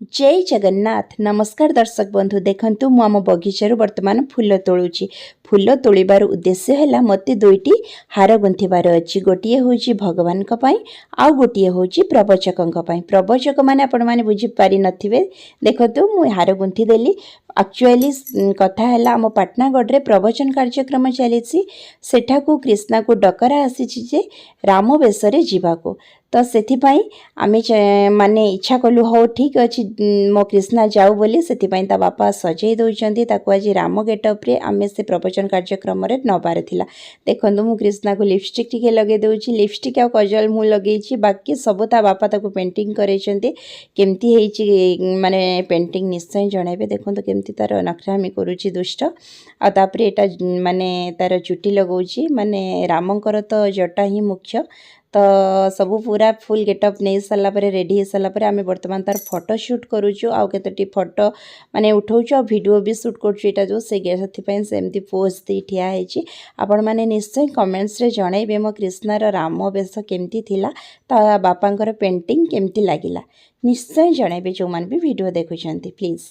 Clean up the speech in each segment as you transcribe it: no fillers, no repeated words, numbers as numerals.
जय जगन्नाथ नमस्कार दर्शक बंधु देखंतु मु आम बगीचार वर्तमान फूल तोलुची फूल तोलिबार उद्देश्य है मते दुईटी हार गुंथिबार अछि गोटिए होची भगवान को पई आउ गोटिए होची प्रवचकन को पई प्रवचक माने आपण माने बुझी पारि नथिबे देखंतु मु हार गुंथि देली एक्चुअली कथा है आम पाटनागढ़ रे प्रवचन कार्यक्रम चली सेठा को कृष्णा को डकरा आसी जे राम बेसरे जीवाको तो सेथिपाई आमे माने इच्छा कलु हो ठीक अछि मो कृष्णा जाऊ बोली सेथिपाई ता बापा सजई दउचंती ताको आज राम गेटअप रे आमे से प्रवचन कार्यक्रम रे नबार थिला देखंतु मु कृष्णा को लिपस्टिक टिके लगे दउची लिपस्टिक आ काजल मु लगेची बाकी सब ता बापा ताको पेंटिंग करेचंती केमती हेची माने पेंटिंग निश्चय जणाइबे देखंतु केमती तार नखरामी करूची दुष्ट आ तापरे एटा माने तार चुटी लगौची माने रामंकर तो जटा ही मुख्य तो सब पूरा फुल गेटअप नहीं सारा रेडी हो सारापर आम बर्तमान तार फोटो शूट करुचु आउ केतोटी फोटो माने उठाउछु आ वीडियो भी शूट करछु एटा जो से सेथिपई सेमती पोज दे ठिया हेची आपण माने निश्चय कमेंट्स रे जणाइबे मो कृष्णार राम वेश केमती थिला ता बापांकर पेंटिंग केमती लागिला निश्चय जणाइबे जो मान भी वीडियो देखुछंती प्लीज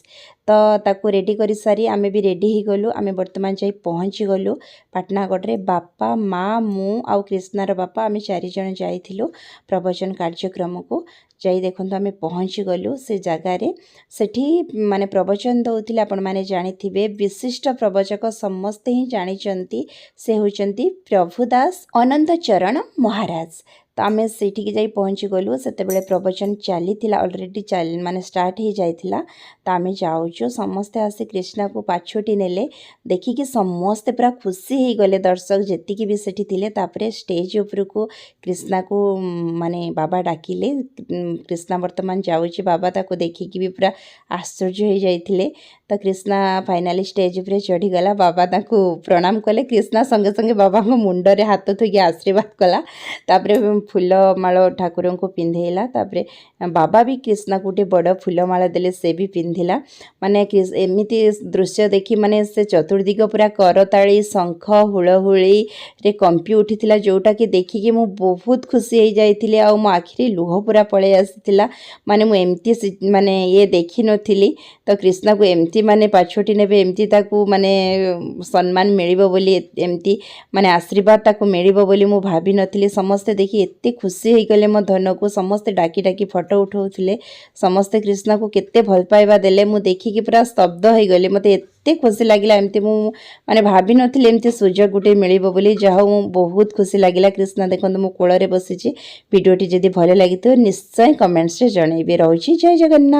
तो ताको रेडी करी सारी आमे भी रेडी ही गलु आमे वर्तमान जाई पहुंची गलु पाटनागढ़ रे बापा माँ मु आउ कृष्णार बापा आमे चारि जण जाइथिलु प्रवचन कार्यक्रम को जाई देखंतु आमे पहुंची गलु से जगह रे सेठी माने प्रवचन दउथिले आपण माने जानिथिबे विशिष्ट प्रवचक समस्त ही जानिचंती से होचंती प्रभुदास अनंत चरण महाराज तो आम से जाई पहुँची गलु से प्रवचन चली अलरेडी माने स्टार्ट हो जाइथिला तो आम जाऊँ समस्ते आसी कृष्णा को पाछोटी नेले देखिकी समस्ते पूरा खुशी हो गले दर्शक जेतिकी भी सेठी थिले तापरे स्टेज ऊपर को कृष्णा को माने बाबा डाकिले कृष्णा वर्तमान जाऊँगी बाबा ताको देखिकी भी पूरा आश्चर्य हो जाइथिले तो कृष्णा फाइनाली स्टेज ऊपर चढ़ीगला बाबा ताको प्रणाम कले कृष्णा संगे संगे बाबा को मुंडरे हाथ थोकी आशीर्वाद कला तापरे फूल माल ठाकुर को पिंधेला तापरे बाबा भी कृष्णा को बड़ फूल माला देले से भी पिंधिला माने एमिति दृश्य देखी माने से चतुर्दिग पूरा करताली शंख हुलहुली रे कंपी उठीथिला जोटा कि देखिकी मु बहुत खुशी हो जाइथिले आ मो आखिरे लुह पूरा पळे आसीथिला माने मु एमती माने ये देखि नथिली तो कृष्णा को एमती माने पाछोटी नेबे एमती ताकू माने सम्मान मिलिबो बोली एमती माने आशीर्वाद ताकू मिलिबो बोली मु भाबी नथिली समस्त देखि एते खुशी हो गले मो धन को समस्त डाकी डाकी फोटो उठाउथिले समस्त कृष्णा को केते भल पाइबा देले मु देखिकी पूरा स्तब्ध हो गले मते एते खुशी लागिला एमती मु माने भाबी नथिले एमती सुजोग गुटे मिलिबो बोली जहा मु बहुत खुशी लागिला कृष्णा देखंतु मु कोळ रे बसिची वीडियोटी जदी भले लागितो निश्चय कमेंट्स रे जणाइबे रहउची जय जगन्नाथ।